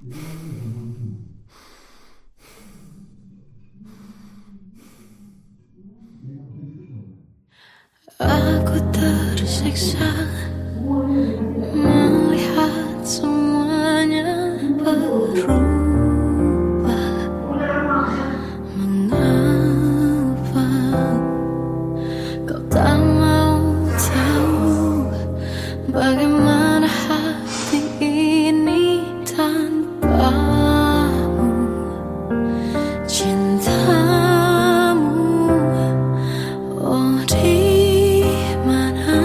Aku tersiksa melihat semuanya berubah. Mengapa kau tak mau tahu bagaimana hati ini tanpamu? Cintamu, oh di mana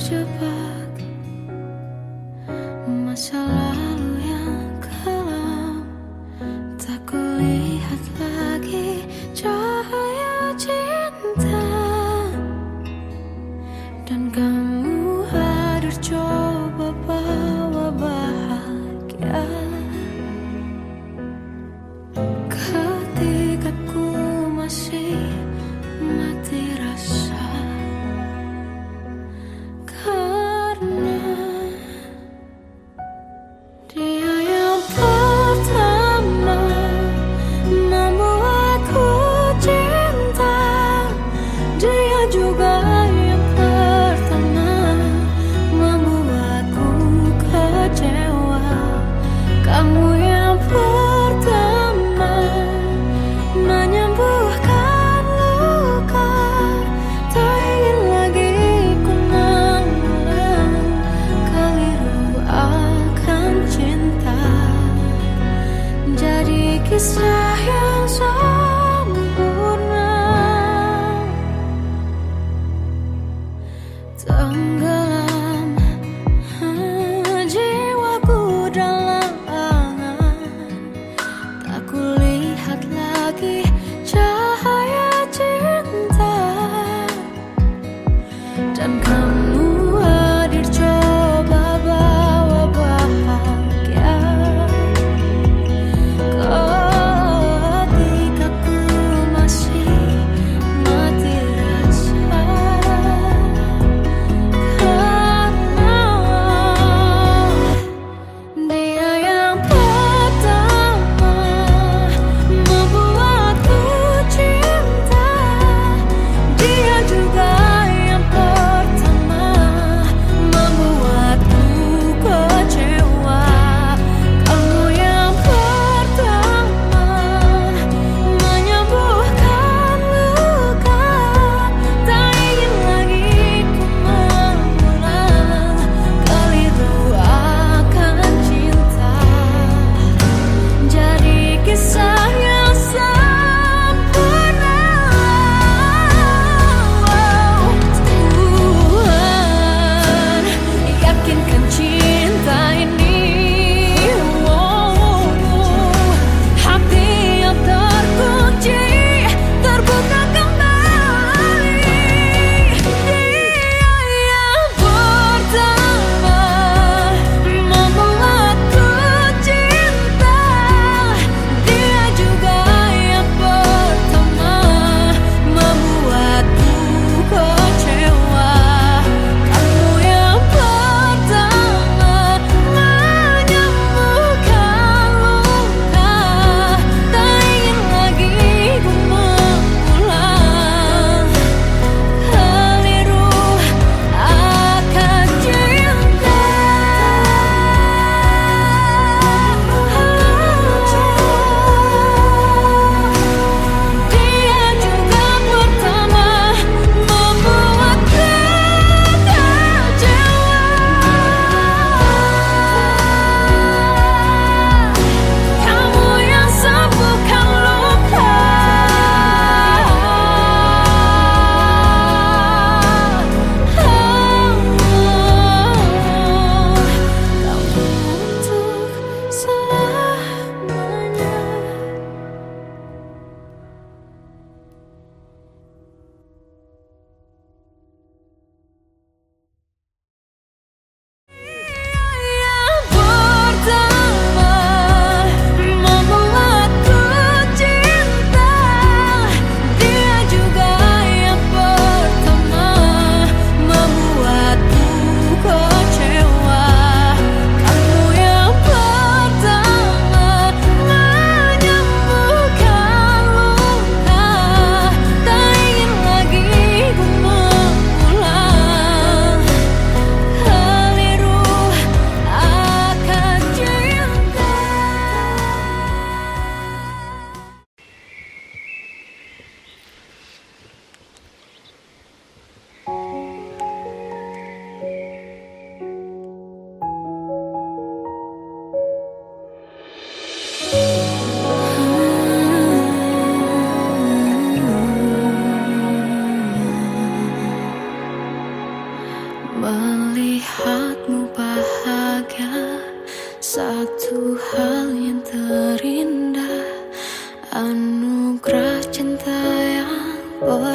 terjebak masa lalu yang kelam. Tak kulihat lagi cahaya cinta, dan kamu hadir coba bawa bahagia. Ketika ku masih mati rasa, karena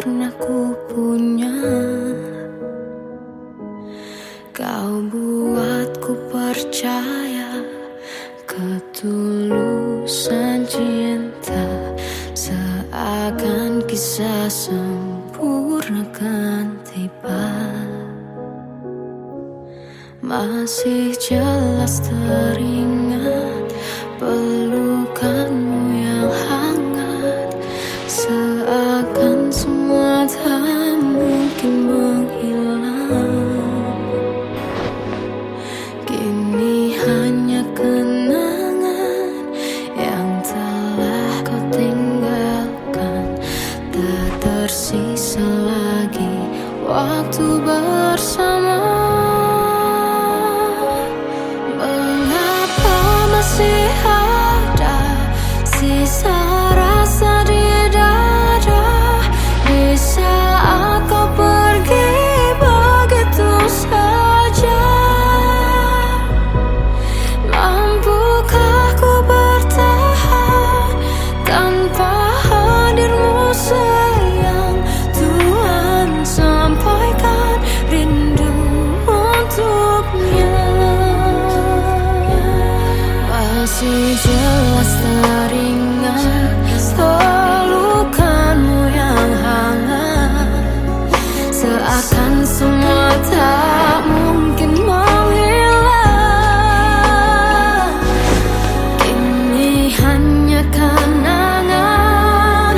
pernah ku punya. Kau buatku percaya ketulusan cinta, seakan kisah sempurna kan tiba. Masih jelas teringat pelukanmu yang hangat, seakan semua tak mungkin menghilang. Kini hanya kenangan yang telah kau tinggalkan, tak tersisa lagi waktu bersama. Mengapa masih ada sisa rasa di dada, di saat kau pergi begitu saja? Mampukah ku bertahan tanpa hadirmu sayang? Tuhan, sampaikan rindu untuknya. Masih jelas teringat pelukanmu yang hangat, seakan semua tak mungkin menghilang. Kini hanya kenangan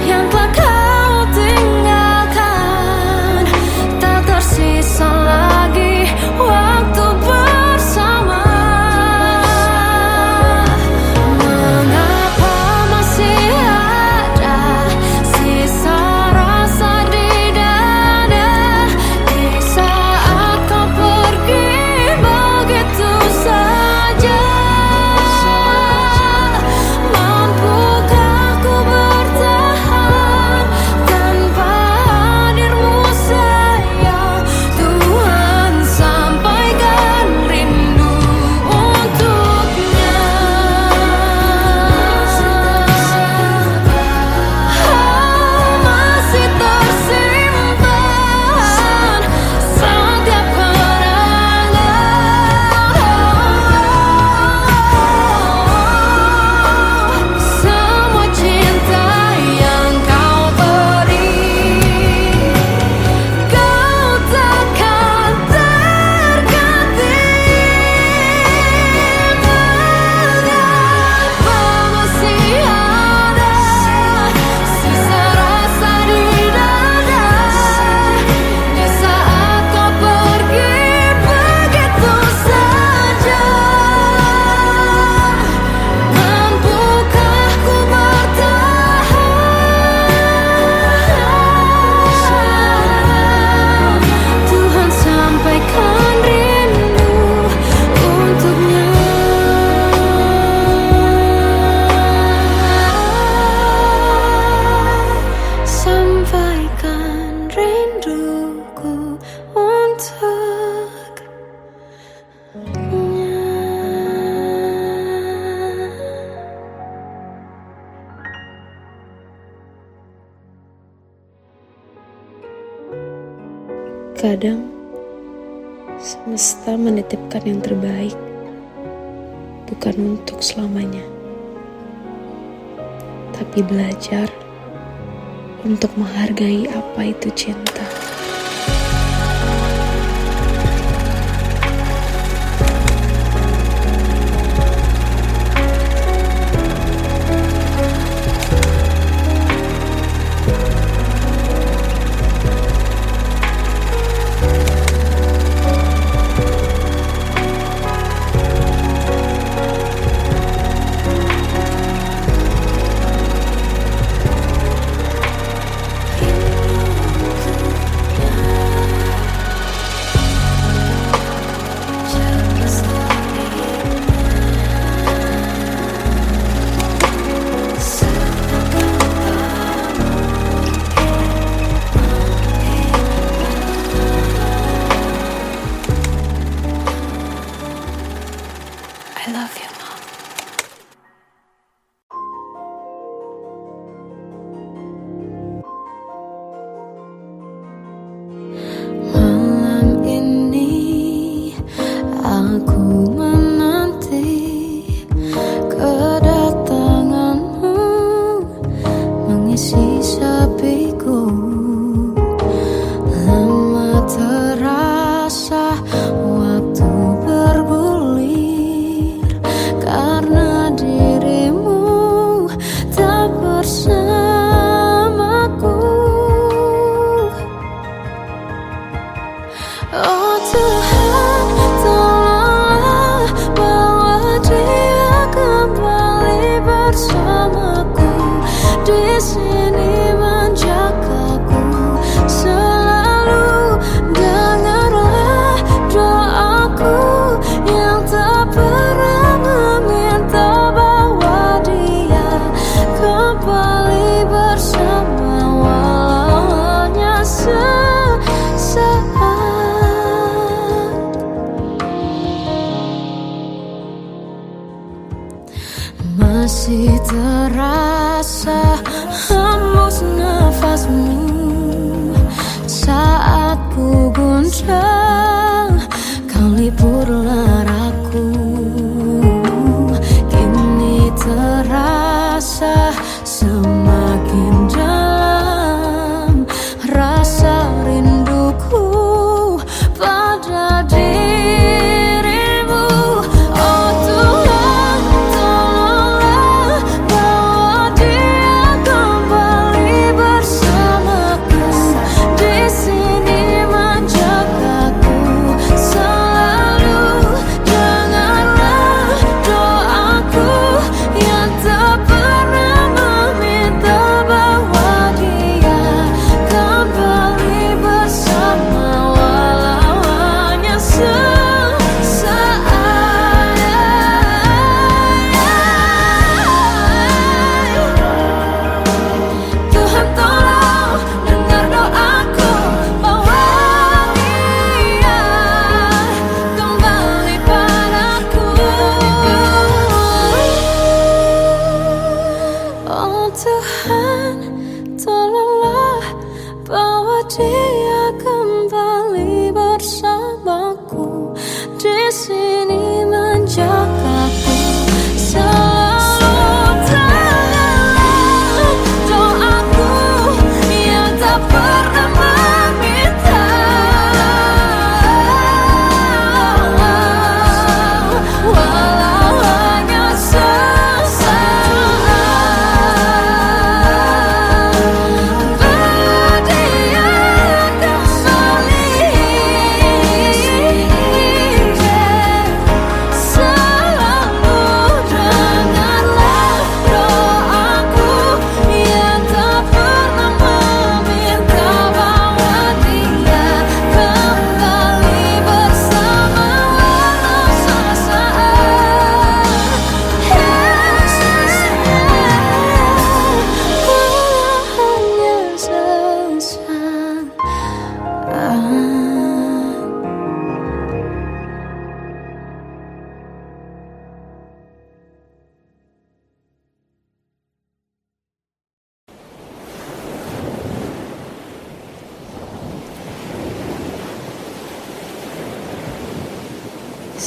yang telah kau tinggalkan, tak tersisa lagi waktu bersama. Mengapa masih ada sisa rasa di dada, di saat kau pergi begitu saja? Mampukah ku bertahan tanpa hadirmu sayang? Tuhan, sampaikan rindu untuknya. Masih tersimpan setiap kenangan, semua cinta yang kau beri, kau takkan terganti. Mengapa masih ada sisa rasa di dada, di saat kau pergi begitu saja? Mampukah ku bertahan? Tuhan, sampaikan rindu untuknya. Sampaikan rinduku untuknya. Kadang semesta menitipkan yang terbaik, bukan untuk selamanya, tapi belajar untuk menghargai apa itu cinta.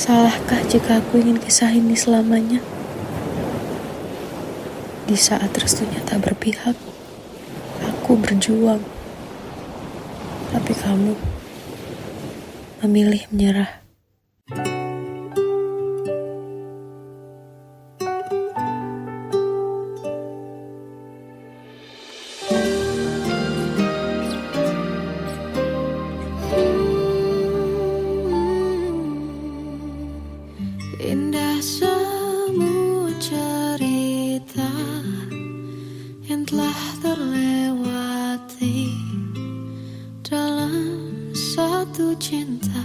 Salahkah jika aku ingin kisah ini selamanya? Di saat restunya tak berpihak, aku berjuang. Tapi kamu memilih menyerah. Indah semua cerita yang telah terlewati dalam satu cinta.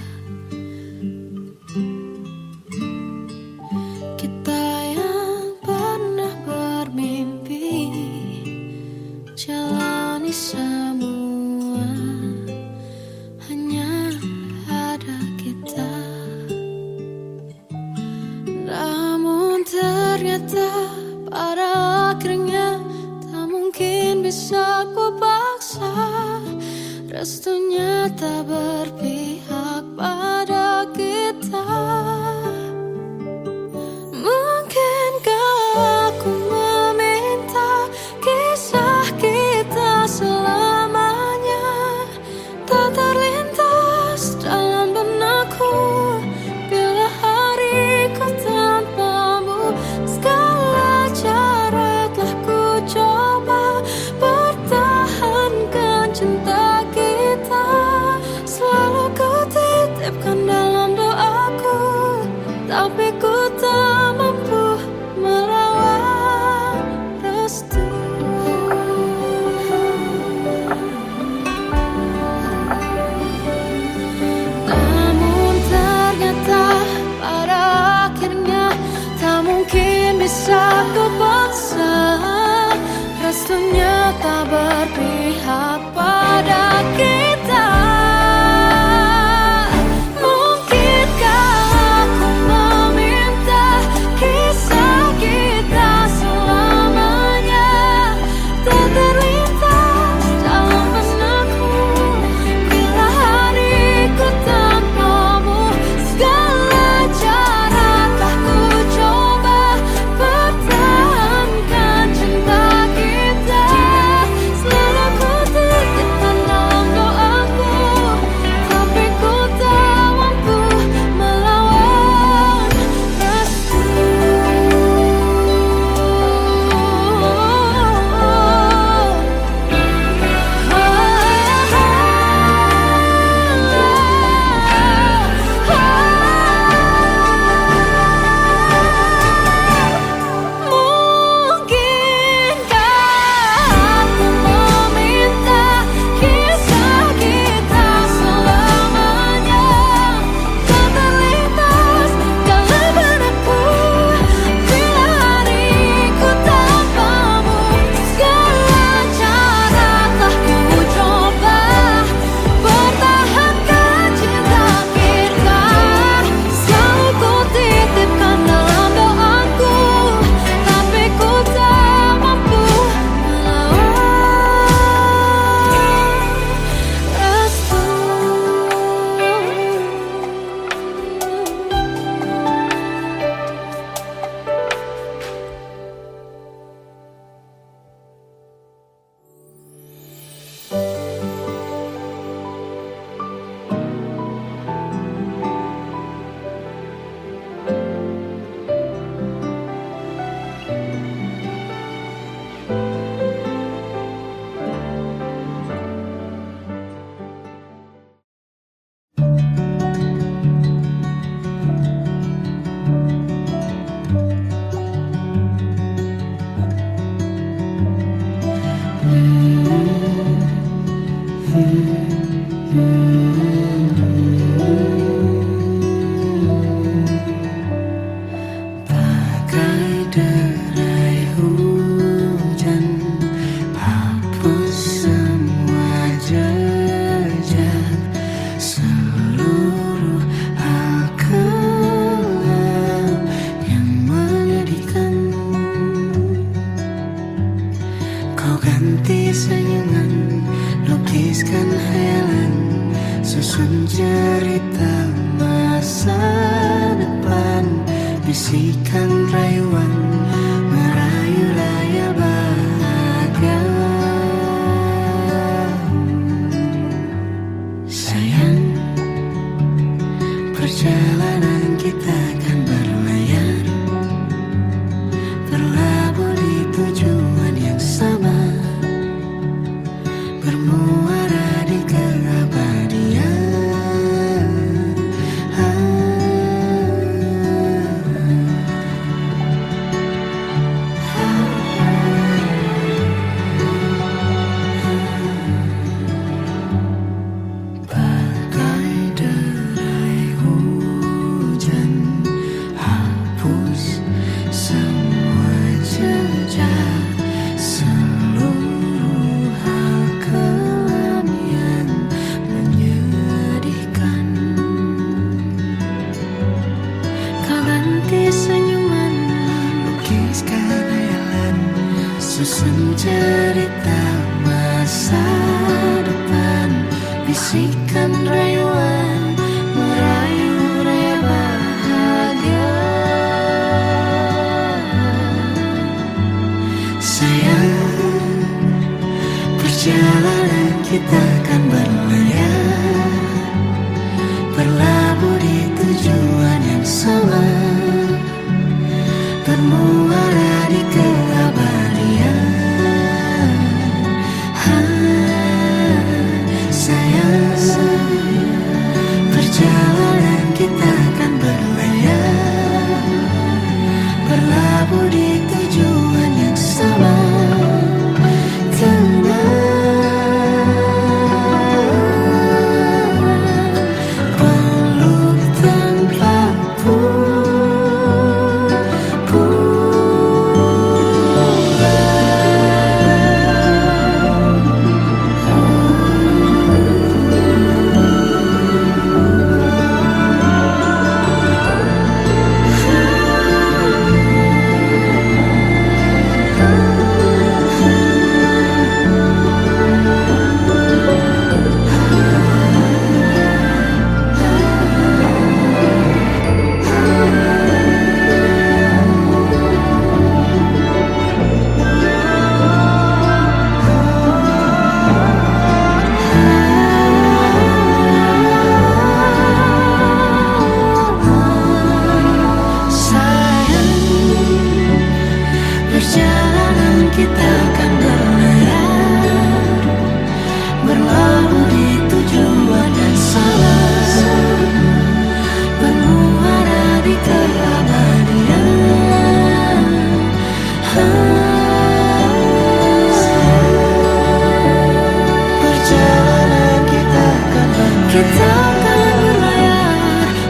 Kita yang pernah bermimpi jalani semua, hanya ada kita. Namun ternyata pada akhirnya tak mungkin bisa ku paksa. Restunya tak berpihak pada kita. Mungkinkah aku meminta kisah kita selamanya tak terlintas dalam benakku bila hariku tanpamu. Segala cara telah ku coba pertahankan cinta kita. Selalu ku titipkan dalam doaku, tapi ku tak mampu melawan restu. Namun ternyata pada akhirnya tak mungkin bisa ku paksa. Restunya tak berpihak pada kita. Mungkinkah aku meminta kisah kita selamanya tak terlintas dalam benakku bila hariku tanpamu. Segala cara telah ku coba pertahankan cinta kita. Selalu ku titipkan dalam doaku, tapi ku tak mampu melawan restu. Mungkinkah aku meminta kisah kita selamanya tak terlintas dalam benakku bila hariku tanpamu. Segala cara telah ku coba pertahankan cinta kita. Selalu ku titipkan dalam doaku, tapi ku tak mampu melawan restu. Bagai derai hujan, hapus semua jejak seluruh hal kelam yang menyedihkan. Kau ganti senyuman, lukiskan bermuara di keabadian. Bagai derai hujan, hapus semua jejak, seluruh hal kelam yang menyedihkan. Kau ganti senyuman, lukiskan hayalan, susun cerita masa depan, bisikan rayuan, merayu raya bahagia. Sayang, perjalanan kita akan berlayar, berlabuh di tujuan yang sama, bermuara di keabadian. Sayang, perjalanan kita akan berlayar, berlabuh di tujuan yang sama. Peluk tanpaku perjalanan kita akan berlayar, berlabuh di tujuan yang sama, bermuara di keabadian. Perjalanan kita akan berlayar,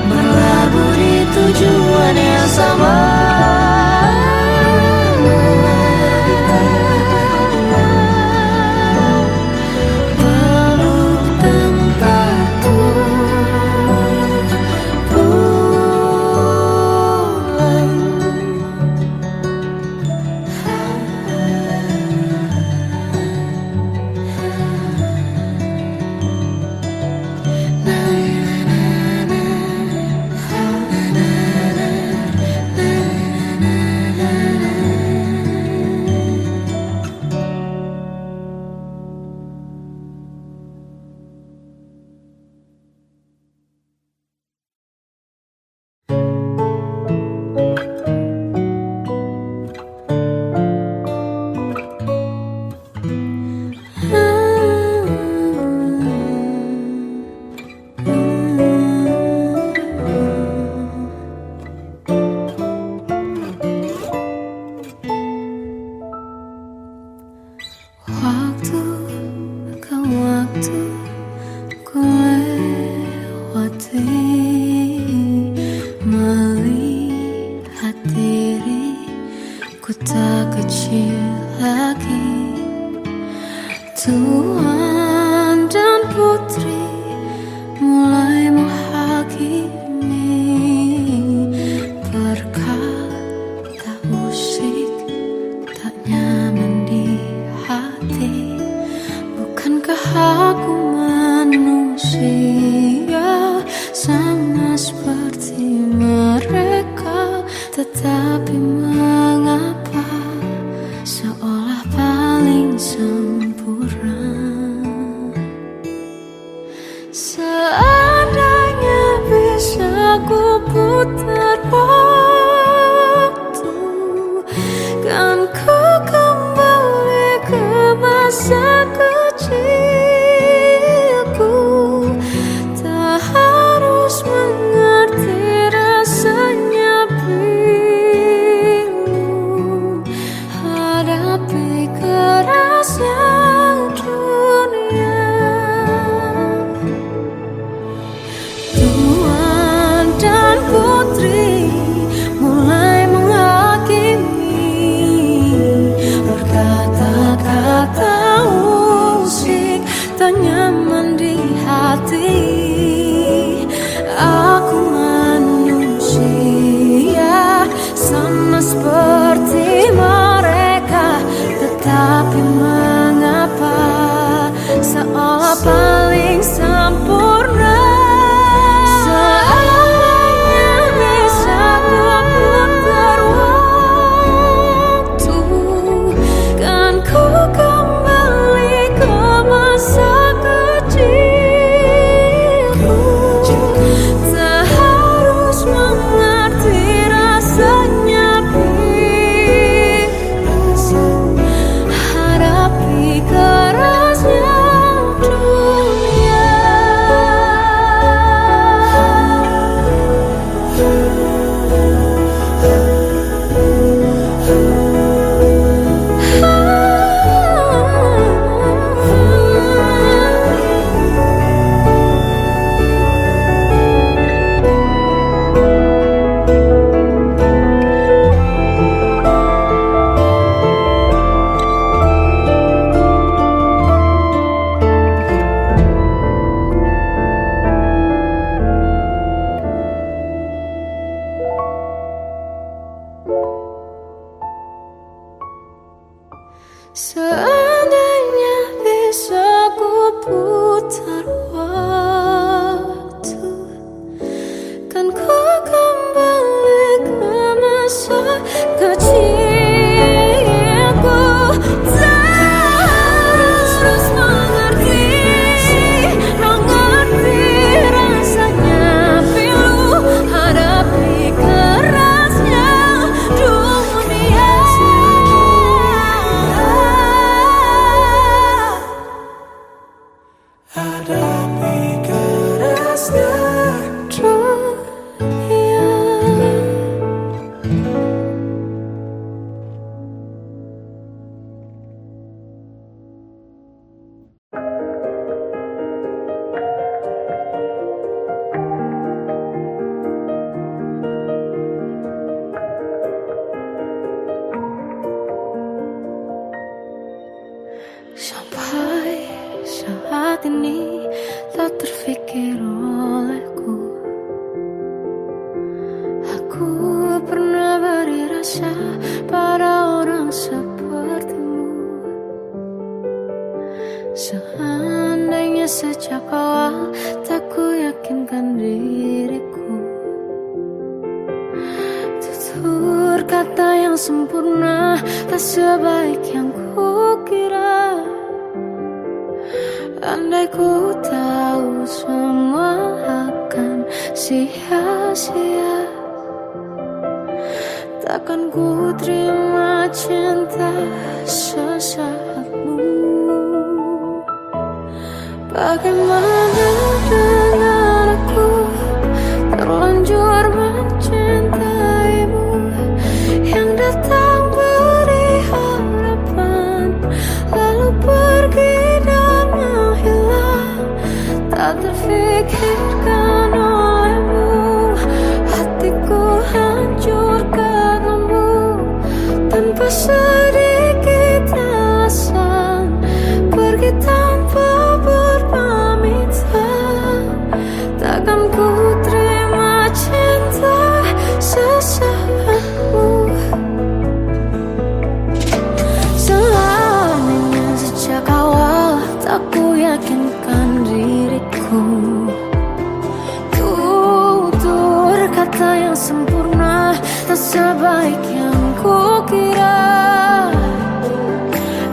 berlabuh di tujuan yang sama. Waktu ke waktu ku lewati, melihat diriku tak kecil lagi. Tuan dan putri mulai menghakimi, berkata musik tak nyaman di hati. Bukankah aku manusia sama seperti mereka? Tetapi mengapa seolah paling sempurna? Seandainya bisa ku putar waktu, kan ku kembali ke masa kecil. tak nyaman di hati. Aku manusia sama seperti mereka, tetapi mengapa seolah paling sempurna. Seandainya bisa ku putar waktu, kan ku kembali ke masa kecilku. Tak harus mengerti rasanya hadapi kerasnya dunia. Seandainya bisa ku putar waktu, kan ku kembali ke masa kecilku. Tak harus mengerti rasanya pilu hadapi kerasnya dunia. Hadapi kerasnya dunia. Sampai saat ini tak terfikir olehku, aku pernah beri rasa pada orang sepertimu. Seandainya sejak awal tak ku yakinkan diriku, tutur kata yang sempurna tak sebaik yang ku kira. Andai ku tahu semua akan sia-sia, takkan ku terima cinta sesaatmu. Bagaimana dengan aku terlanjur mencintaimu, yang datang beri harapan lalu pergi dan menghilang. Tak terfikirkan olehmu, hatiku hancur karenamu. Tanpa sedikit alasan, pergi tanpa berpamitan. Takkan ku terima cinta sesaatmu. Selamanya sejak awal tak ku yakinkan diriku, tutur kata yang sempurna tak sebaik yang ku kira.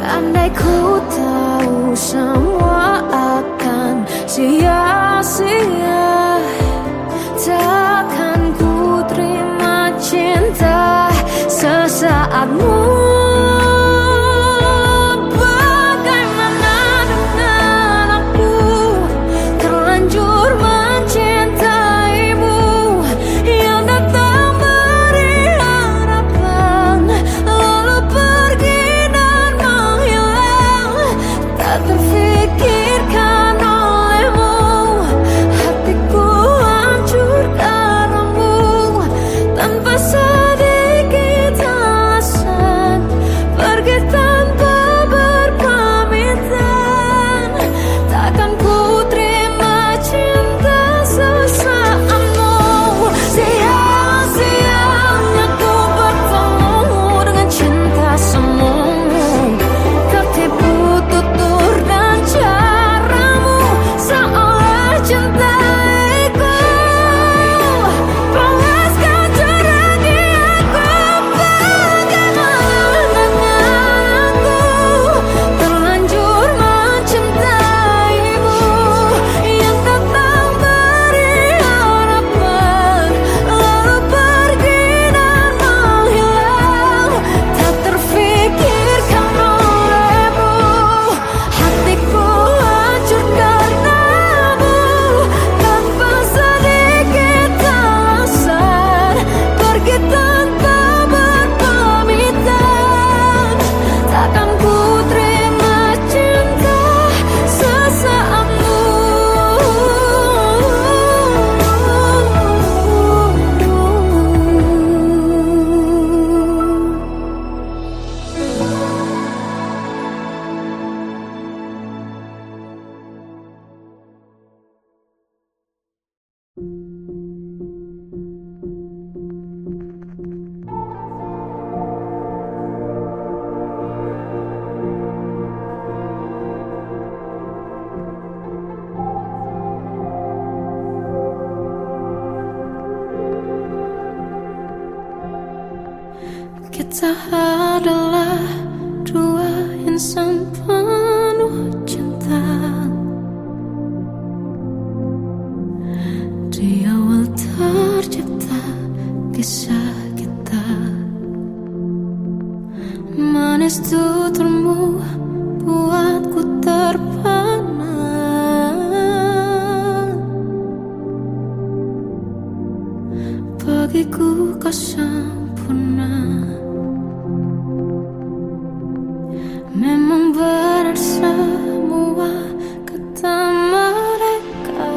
Andai ku tahu semua akan sia-sia, takkan ku terima cinta sesaatmu. Kita adalah dua insan penuh cinta. Di awal tercipta kisah kita. Manis tuturmu buatku terpana. Bagiku kau sempurna. Memang benar semua kata mereka.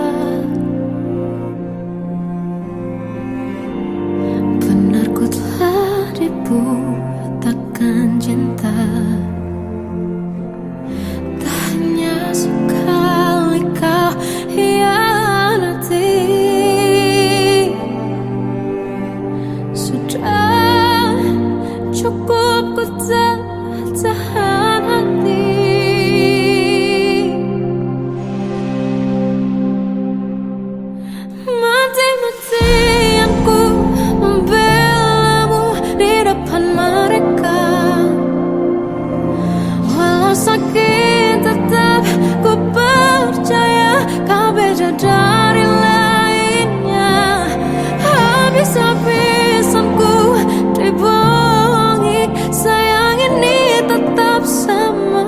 Benar ku telah dibutakan cinta. Tak hanya sekali kau hianati. Sudah cukup ku tak tahan hati. Mati-matian ku membelamu di depan mereka. Walau sakit tetap ku percaya kau beda dari lainnya. Habis-habisan ku dibohongi, sayang ini tetap sama.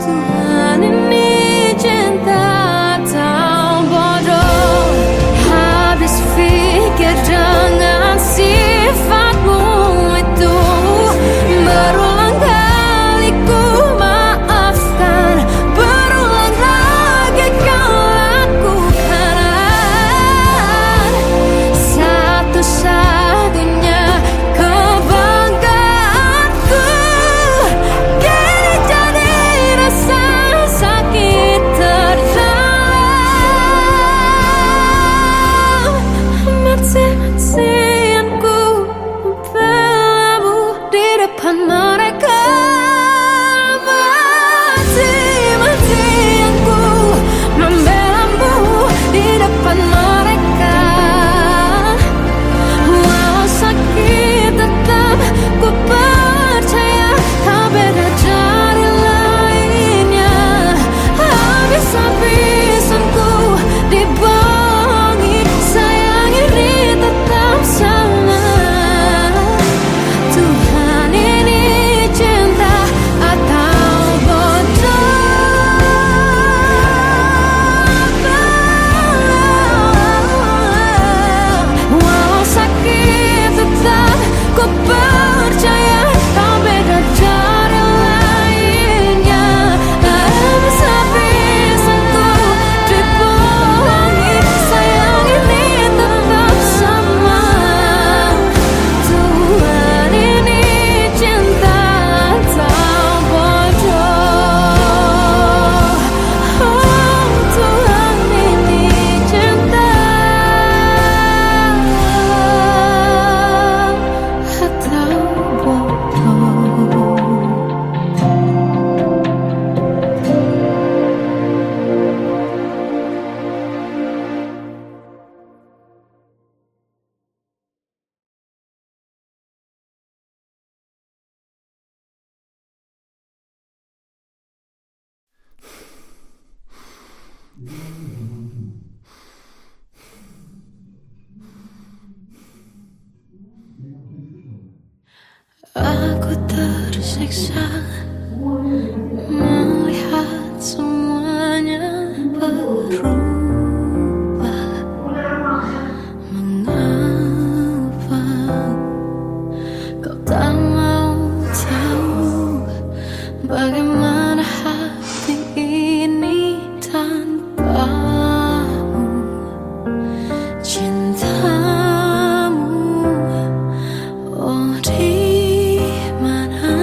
Tuhan ini cinta atau bodoh. Habis pikir dengan sifatmu itu. Berulang kali ku maafkan, berulang lagi kau lakukan. Satu-satunya kebanggaanku kini jadi rasa sakit terdalam. Mati-matian ku membelamu di depan mereka. Mati-matian ku membelamu di depan mereka. Walau sakit tetap ku percaya kau beda dari lainnya. Habis-habisan ku dibohongi, sayang ini tetap sama. Tuhan ini cinta atau bodoh. Walau sakit tetap ku percaya kau beda dari lainnya. Habis-habisan ku dibohongi, sayang ini tetap sama. Tuhan ini cinta atau bodoh. Oh, Tuhan ini cinta atau bodoh. Aku tersiksa melihat semuanya berubah. Mengapa kau tak mau tahu bagaimana hati ini tanpamu? Cintamu, oh di mana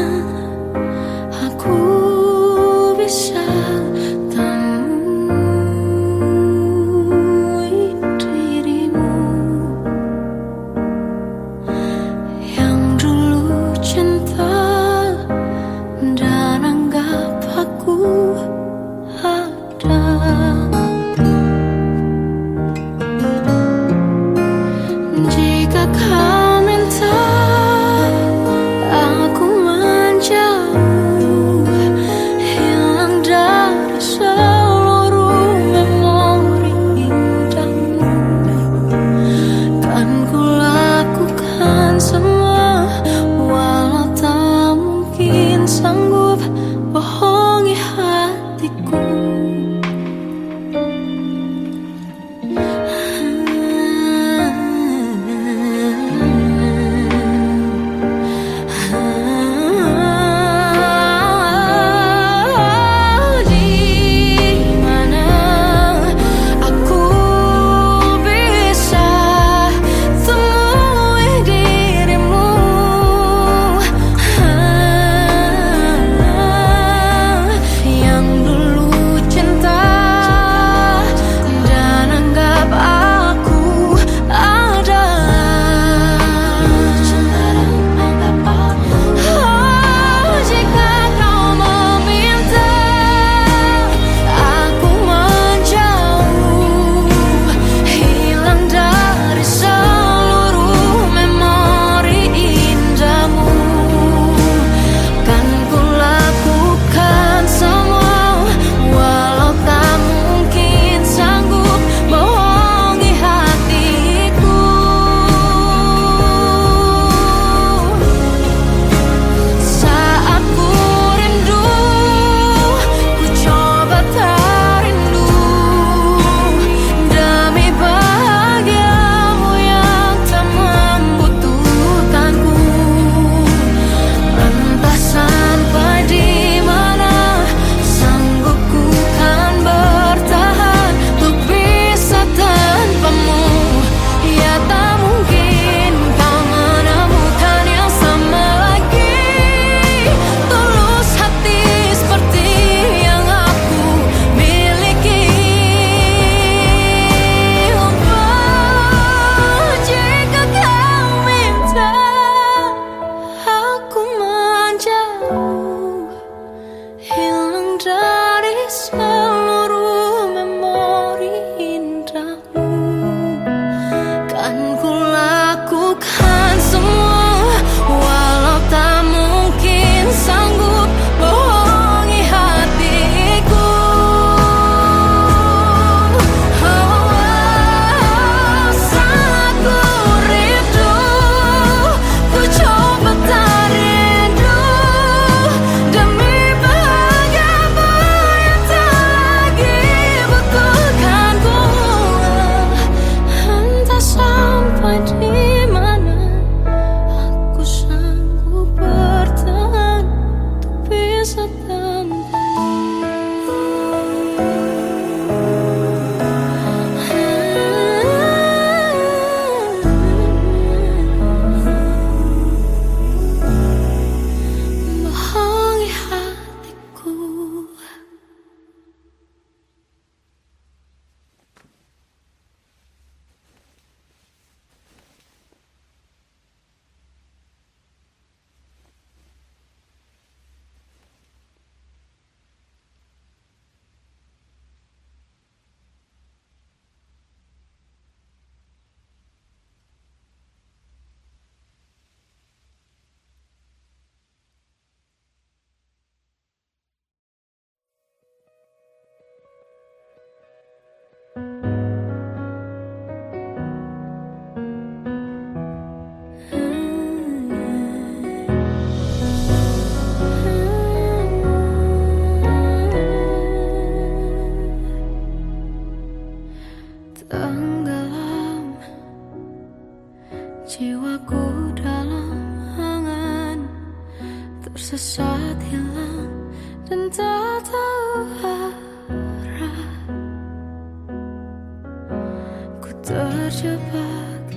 terjebak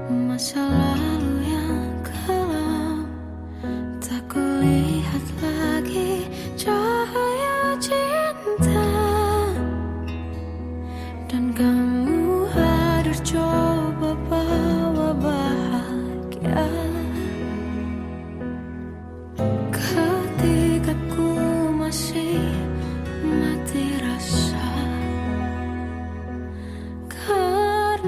masa lalu yang kelam. Tak kulihat lagi cahaya cinta, dan kamu hadir coba bawa bahagia. Ketika ku masih mati rasa, karena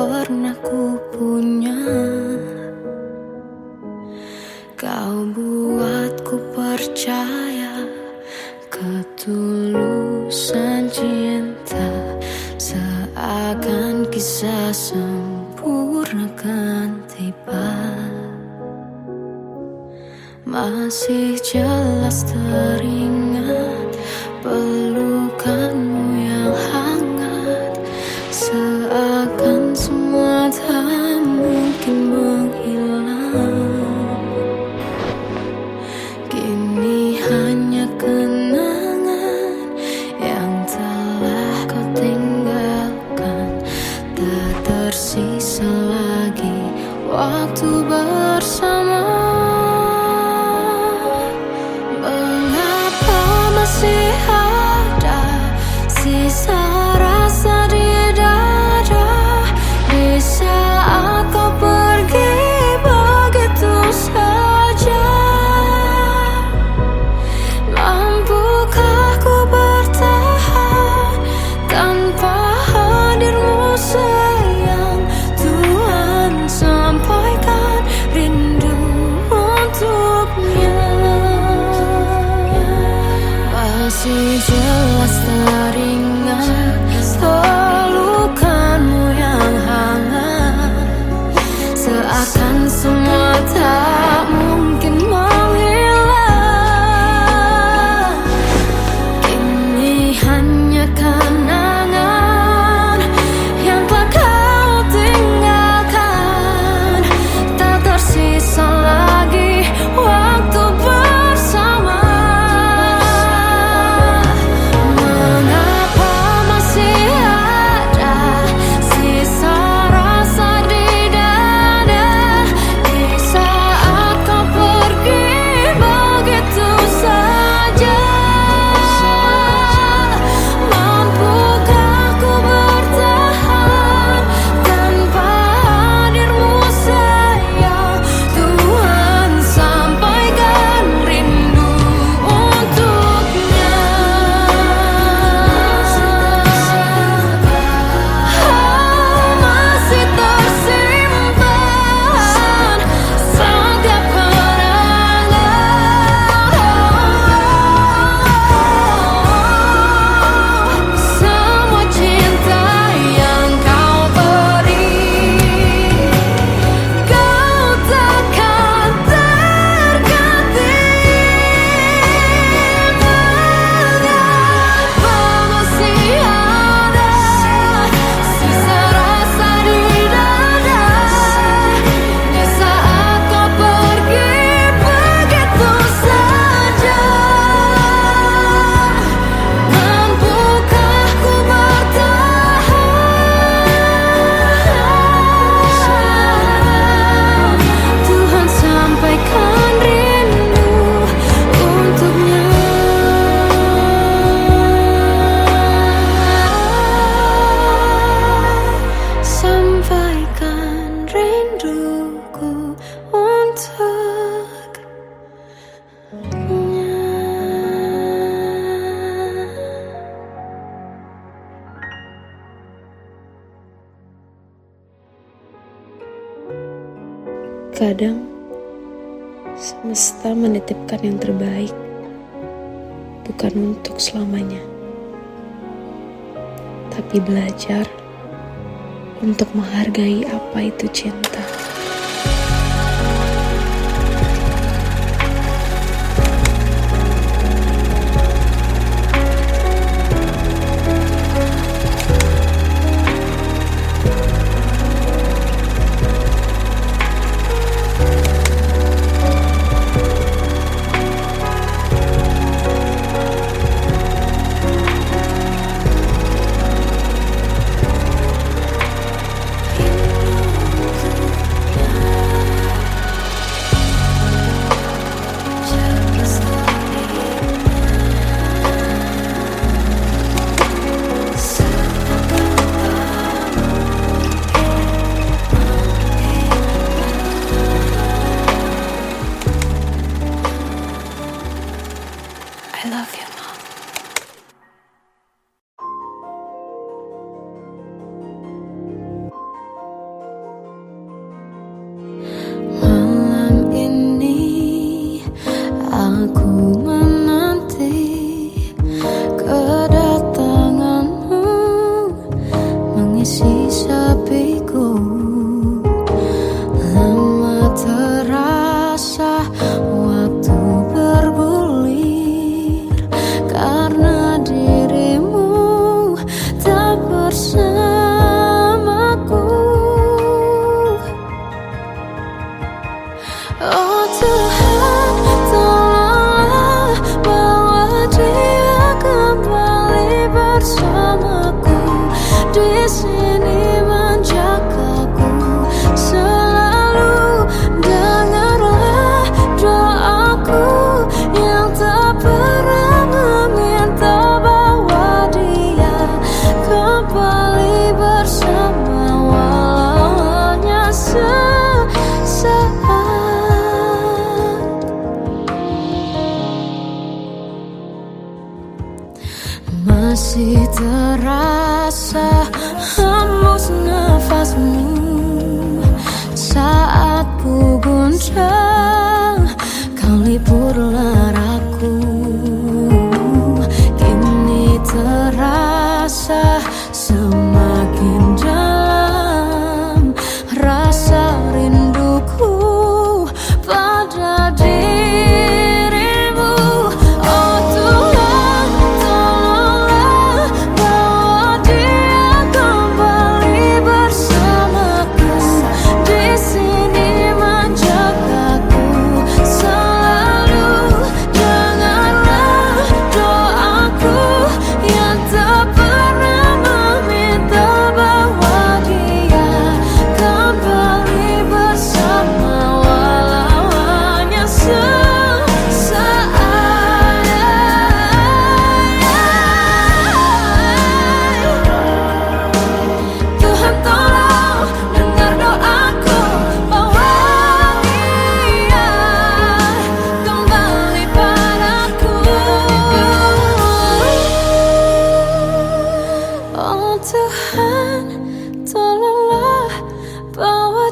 pernah ku punya. Kau buatku percaya ketulusan cinta, seakan kisah sempurna kan tiba. Masih jelas teringat pelukanmu yang hangat, seakan semua tak mungkin menghilang. Kini hanya kenangan yang telah kau tinggalkan, tak tersisa lagi waktu bersama. Mengapa masih ada sisa rasa di dada, di saat kau pergi begitu saja? Mampukah ku bertahan tanpa hadirmu sayang? Tuhan, sampaikan rindu untuknya. Masih jelas teringat pelukanmu yang hangat, seakan semua tak mungkin menghilang. Kini hanya kenangan yang telah kau tinggalkan, tak tersisa lagi waktu bersama. Mengapa masih ada sisa rasa di dada, di saat kau pergi begitu saja? Mampukah ku bertahan tanpa hadirmu sayang? Tuhan, sampaikan rindu untuknya. Masih tersimpan setiap kenangan, semua cinta yang kau beri. Kau takkan terganti. Mengapa masih ada sisa rasa di dada, di saat kau pergi begitu saja? Mampukah ku bertahan? Tuhan, sampaikan rindu untuknya. Sampaikan rinduku untuknya. Kadang semesta menitipkan yang terbaik, bukan untuk selamanya, tapi belajar untuk menghargai apa itu cinta.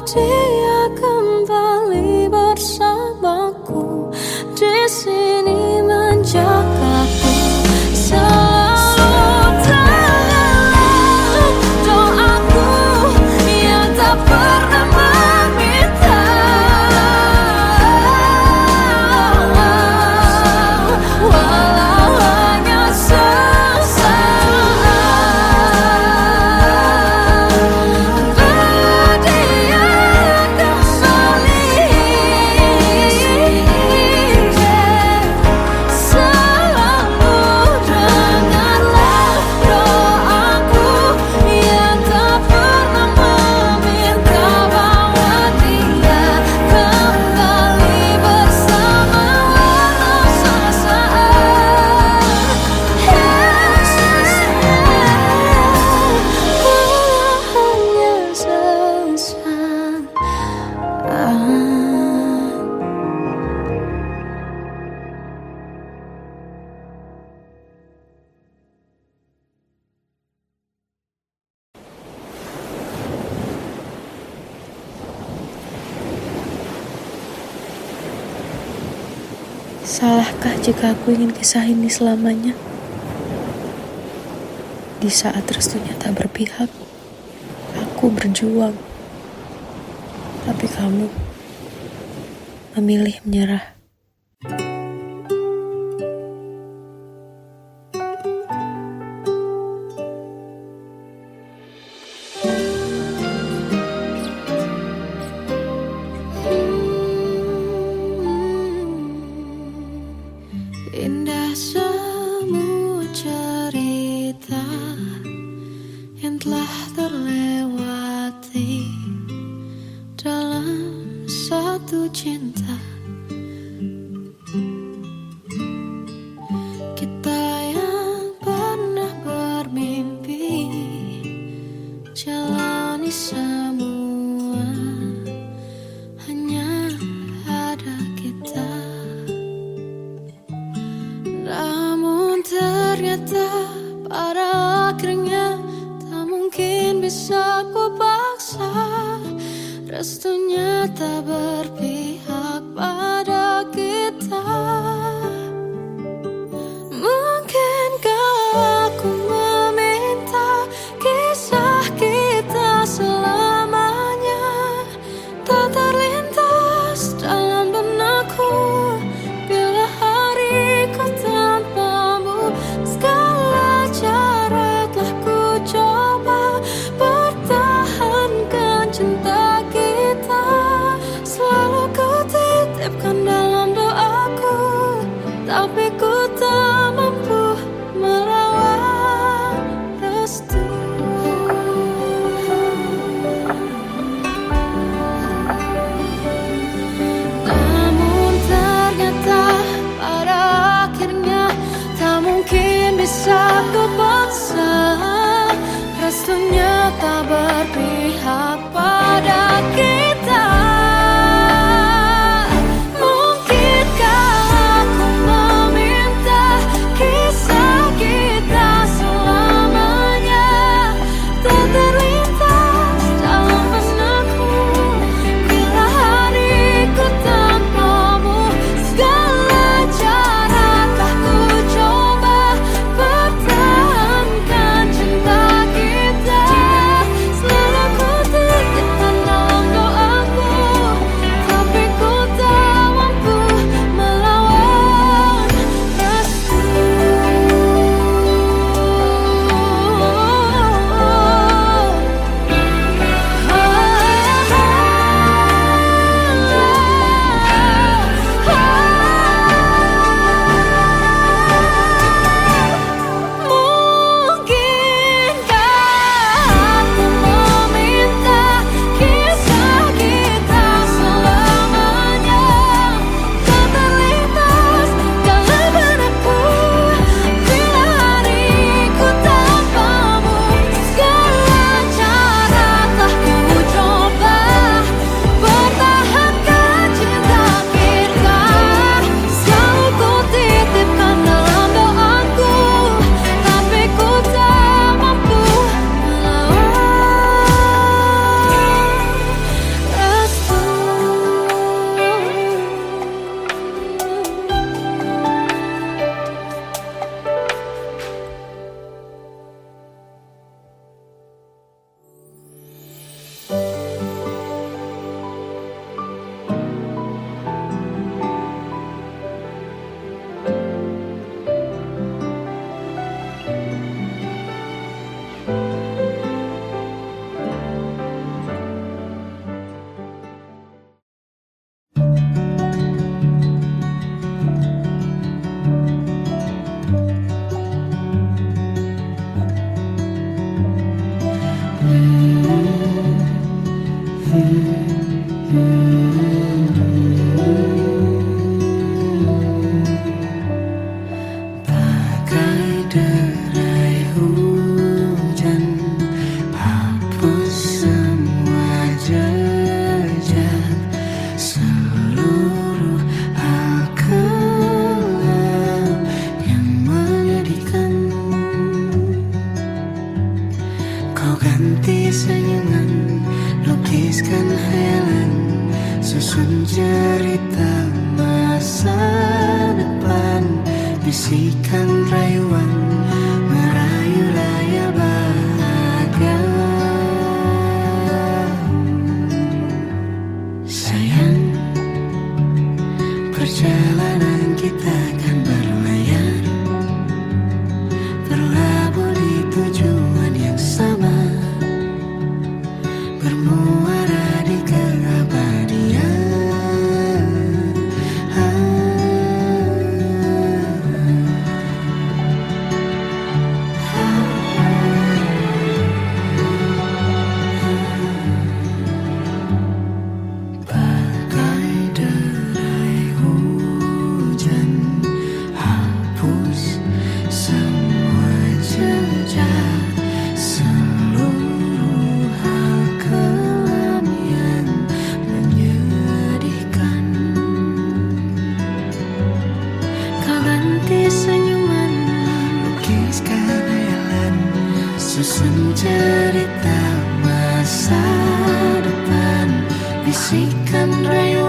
dia kembali bersamaku di sini menjagaku. Selalu dalam doaku yang tak pernah meminta, walau hanya sesaat. Berdia kembali, selalu dengarlah doaku yang tak pernah meminta, bawa dia kembali bersama walau sesaat. Hanya sesaat. Salahkah jika aku ingin kisah ini selamanya? Di saat restunya tak berpihak, aku berjuang. Tapi kamu memilih menyerah. Indah semua cerita yang telah terlewati dalam satu cinta. Kita yang pernah bermimpi jalani semua, hanya ada kita. Namun ternyata pada akhirnya tak mungkin bisa ku paksa. Restunya tak berpihak pada kita. Mungkinkah aku meminta kisah kita selamanya tak terlintas dalam benakku bila hariku tanpamu. Segala cara telah ku coba pertahankan cinta kita. Selalu ku titipkan Bagai derai hujan, hapus semua jejak, seluruh hal kelam yang menyedihkan. Kau ganti senyuman, lukiskan khayalan, susun cerita masa depan, bisikan rayuan, merayu layar bahagia. Sayang, perjalanan kita kan berlayar, berlabuh di tujuan yang sama, bermuara di keabadian. Bagai derai hujan, hapus semua jejak, seluruh hal kelam yang menyedihkan. Kau ganti senyuman, lukiskan khayalan, susun cerita masa depan, bisikan rayuan,